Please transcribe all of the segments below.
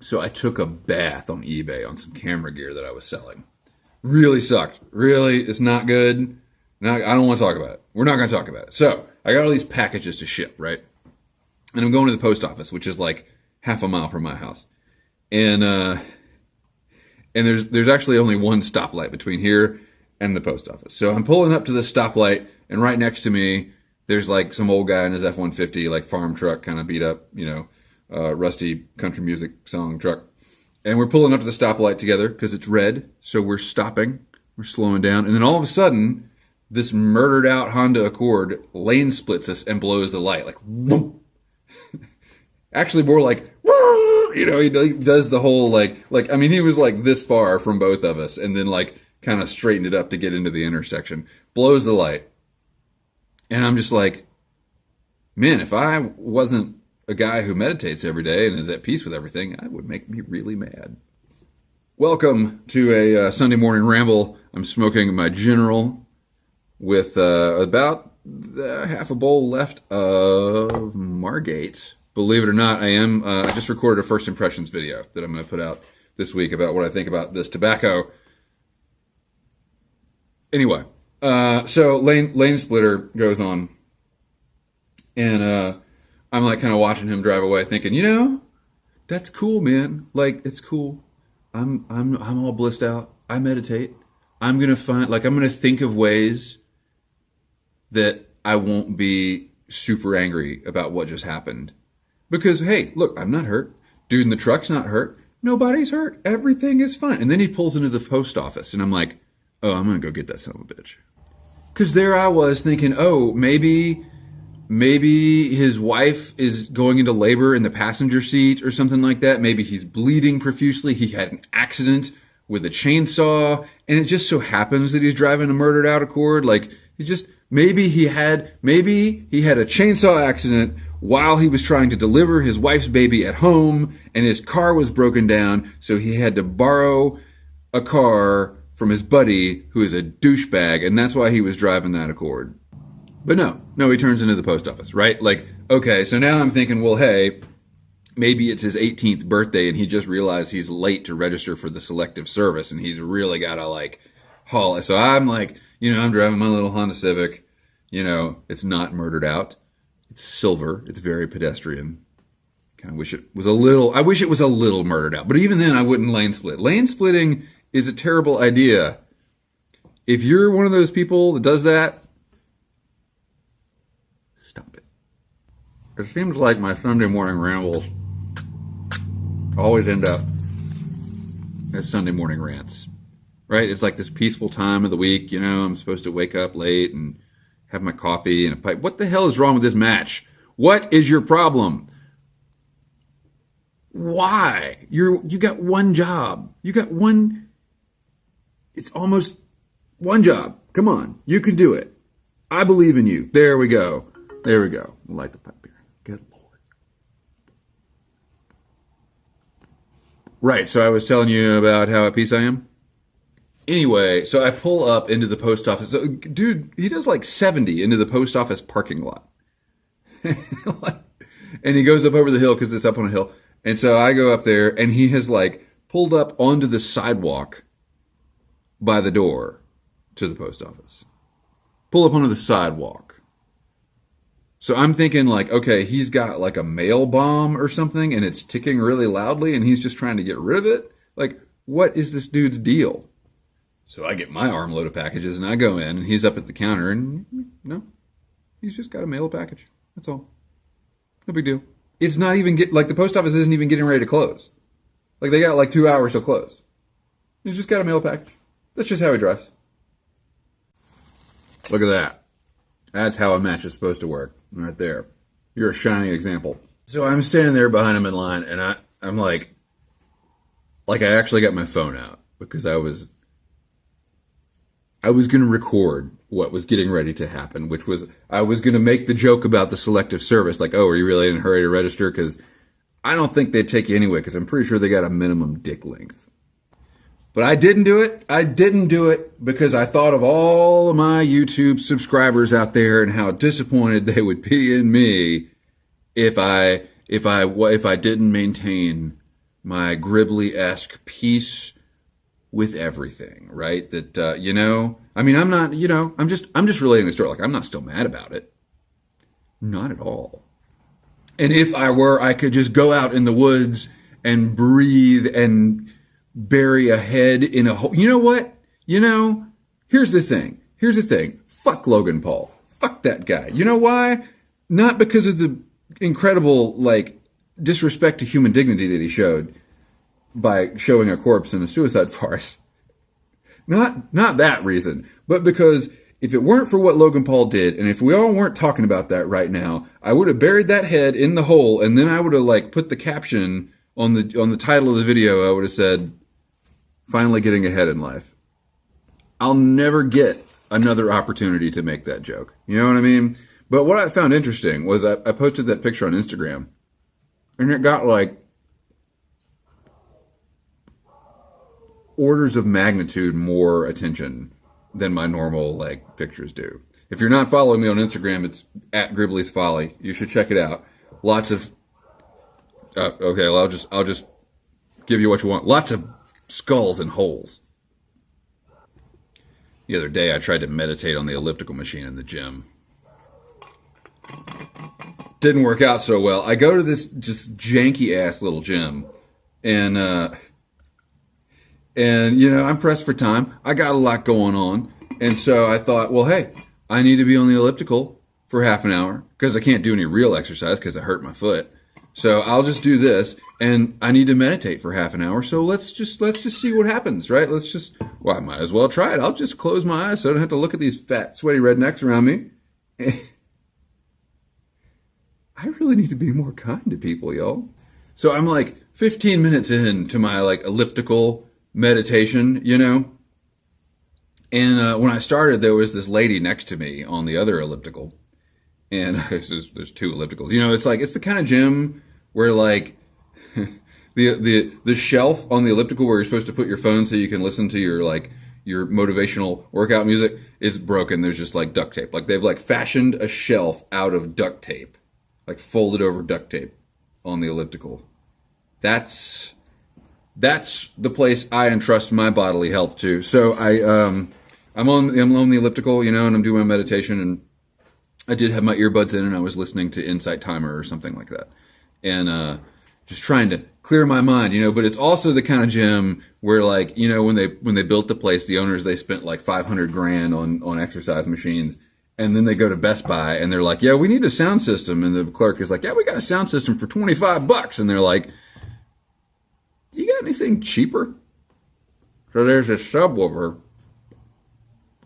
So I took a bath on eBay on some camera gear that I was selling. Really sucked. Really, it's not good. I don't want to talk about it. We're not going to talk about it. So I got all these packages to ship, right? And I'm going to the post office, which is like half a mile from my house. And there's actually only one stoplight between here and the post office. So I'm pulling up to the stoplight, and right next to me, there's like some old guy in his F-150, like farm truck, kind of beat up, rusty country music song truck. And we're pulling up to the stoplight together because it's red. So we're stopping, we're slowing down. And then all of a sudden, this murdered out Honda Accord lane splits us and blows the light. Like, whoop. Actually more like, he does the whole he was like this far from both of us and then like kind of straightened it up to get into the intersection. Blows the light. And I'm just like, man, if I wasn't a guy who meditates every day and is at peace with everything, that would make me really mad. Welcome to a Sunday morning ramble. I'm smoking my General with about half a bowl left of Margate. Believe it or not, I just recorded a first impressions video that I'm going to put out this week about what I think about this tobacco. Anyway, so lane splitter goes on, and I'm like kind of watching him drive away, thinking, that's cool, man. Like, it's cool. I'm all blissed out. I meditate. I'm gonna think of ways that I won't be super angry about what just happened. Because, hey, look, I'm not hurt. Dude in the truck's not hurt. Nobody's hurt. Everything is fine. And then he pulls into the post office, and I'm like, oh, I'm going to go get that son of a bitch. Because there I was thinking, oh, maybe his wife is going into labor in the passenger seat or something like that. Maybe he's bleeding profusely. He had an accident with a chainsaw, and it just so happens that he's driving a murdered out Accord. Like, maybe he had a chainsaw accident while he was trying to deliver his wife's baby at home, and his car was broken down, so he had to borrow a car from his buddy, who is a douchebag, and that's why he was driving that Accord. But no, he turns into the post office, right? Like, okay, so now I'm thinking, well, hey, maybe it's his 18th birthday, and he just realized he's late to register for the selective service, and he's really got to, like, haul it. So I'm like, I'm driving my little Honda Civic, it's not murdered out. It's silver. It's very pedestrian. Kind of wish it was a little murdered out. But even then, I wouldn't lane split. Lane splitting is a terrible idea. If you're one of those people that does that, stop it. It seems like my Sunday morning rambles always end up as Sunday morning rants, right? It's like this peaceful time of the week. I'm supposed to wake up late and have my coffee and a pipe. What the hell is wrong with this match? What is your problem? Why? You got one job. It's almost one job. Come on. You can do it. I believe in you. There we go. We'll light the pipe here. Good Lord. Right. So I was telling you about how at peace I am. Anyway, so I pull up into the post office. So, dude, he does like 70 into the post office parking lot. And he goes up over the hill because it's up on a hill. And so I go up there, and he has like pulled up onto the sidewalk by the door to the post office. Pull up onto the sidewalk. So I'm thinking like, okay, he's got like a mail bomb or something, and it's ticking really loudly, and he's just trying to get rid of it. Like, what is this dude's deal? So I get my armload of packages, and I go in, and he's up at the counter, and no, he's just got to mail a package. That's all. No big deal. It's not even the post office isn't even getting ready to close. Like, they got like 2 hours to close. He's just got to mail a package. That's just how he drives. Look at that. That's how a match is supposed to work. Right there. You're a shining example. So I'm standing there behind him in line, and I'm like I actually got my phone out because I was going to record what was getting ready to happen, which was I was going to make the joke about the selective service, like, oh, are you really in a hurry to register? Because I don't think they'd take you anyway, because I'm pretty sure they got a minimum dick length. But I didn't do it. I didn't do it because I thought of all of my YouTube subscribers out there and how disappointed they would be in me if I didn't maintain my Gribbly-esque peace with everything, right? That, I mean, I'm not, I'm just relating the story. Like, I'm not still mad about it. Not at all. And if I were, I could just go out in the woods and breathe and bury a head in a hole. You know what? Here's the thing. Fuck Logan Paul. Fuck that guy. You know why? Not because of the incredible, disrespect to human dignity that he showed by showing a corpse in a suicide forest. Not that reason, but because if it weren't for what Logan Paul did, and if we all weren't talking about that right now, I would have buried that head in the hole, and then I would have put the caption on the title of the video. I would have said, "Finally getting ahead in life." I'll never get another opportunity to make that joke. You know what I mean? But what I found interesting was I posted that picture on Instagram, and it got orders of magnitude more attention than my normal pictures do. If you're not following me on Instagram, it's at Gribbly's Folly. You should check it out. Lots of okay, well, I'll just give you what you want. Lots of skulls and holes. The other day I tried to meditate on the elliptical machine in the gym. Didn't work out so well. I go to this just janky ass little gym, and I'm pressed for time. I got a lot going on. And so I thought, well, hey, I need to be on the elliptical for half an hour because I can't do any real exercise because I hurt my foot. So I'll just do this, and I need to meditate for half an hour. So let's just see what happens, right? I might as well try it. I'll just close my eyes so I don't have to look at these fat, sweaty rednecks around me. I really need to be more kind to people, y'all. So I'm 15 minutes into my elliptical meditation, And when I started, there was this lady next to me on the other elliptical. And there's two ellipticals. It's the kind of gym where the shelf on the elliptical where you're supposed to put your phone so you can listen to your motivational workout music is broken. There's just duct tape. They've fashioned a shelf out of duct tape, folded over duct tape on the elliptical. That's the place I entrust my bodily health to. So I'm on the elliptical, and I'm doing my meditation, and I did have my earbuds in, and I was listening to Insight Timer or something like that, and just trying to clear my mind, But it's also the kind of gym where, when they built the place, the owners, they spent $500,000 on exercise machines, and then they go to Best Buy and they're like, "Yeah, we need a sound system," and the clerk is like, "Yeah, we got a sound system for $25," and they're like, "You got anything cheaper?" So there's a subwoofer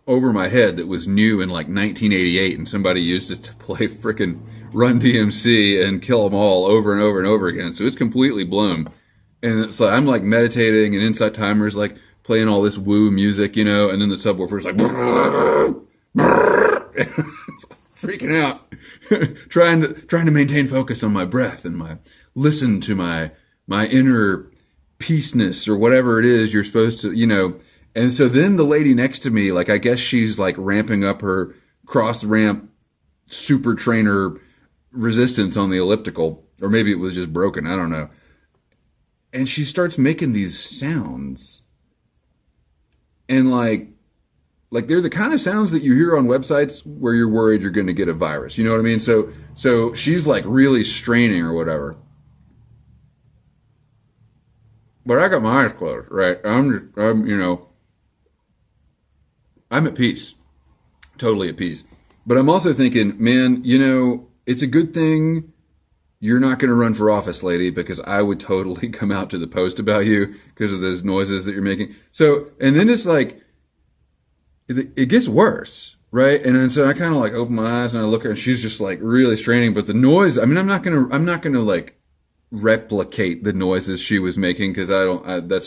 over my head that was new in 1988, and somebody used it to play frickin' Run DMC and Kill 'Em All over and over and over again. So it's completely blown. And it's I'm meditating, and Insight Timer's playing all this woo music, and then the subwoofer's freaking out, trying to maintain focus on my breath and listen to my inner peaceness or whatever it is you're supposed to, And so then the lady next to me, I guess she's ramping up her cross ramp super trainer resistance on the elliptical, or maybe it was just broken. I don't know. And she starts making these sounds, and they're the kind of sounds that you hear on websites where you're worried you're going to get a virus. You know what I mean? So she's really straining or whatever. But I got my eyes closed, right? I'm at peace. Totally at peace. But I'm also thinking, man, it's a good thing you're not going to run for office, lady, because I would totally come out to the post about you because of those noises that you're making. So, and then it's it gets worse, right? And then so I kind of open my eyes and I look at her, and she's just really straining. But the noise, I mean, I'm not gonna replicate the noises she was making because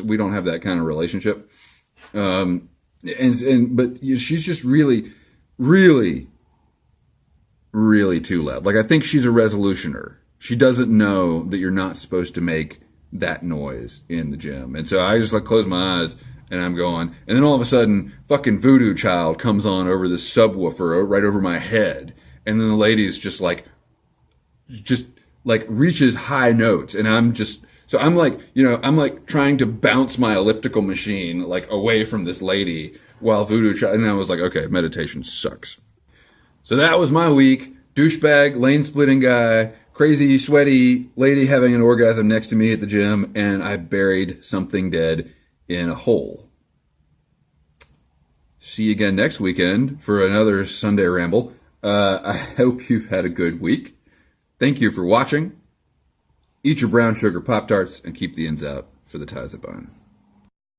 we don't have that kind of relationship. But she's just really, really, really too loud. I think she's a resolutioner. She doesn't know that you're not supposed to make that noise in the gym. And so I just close my eyes and I'm going, and then all of a sudden fucking Voodoo Child comes on over the subwoofer right over my head. And then the lady's just reaches high notes, and I'm just So I'm like, I'm like trying to bounce my elliptical machine like away from this lady while and I was like, okay, meditation sucks. So that was my week. Douchebag, lane splitting guy, crazy, sweaty lady having an orgasm next to me at the gym, and I buried something dead in a hole. See you again next weekend for another Sunday ramble. I hope you've had a good week. Thank you for watching. Eat your brown sugar Pop-Tarts and keep the ends out for the ties that bind.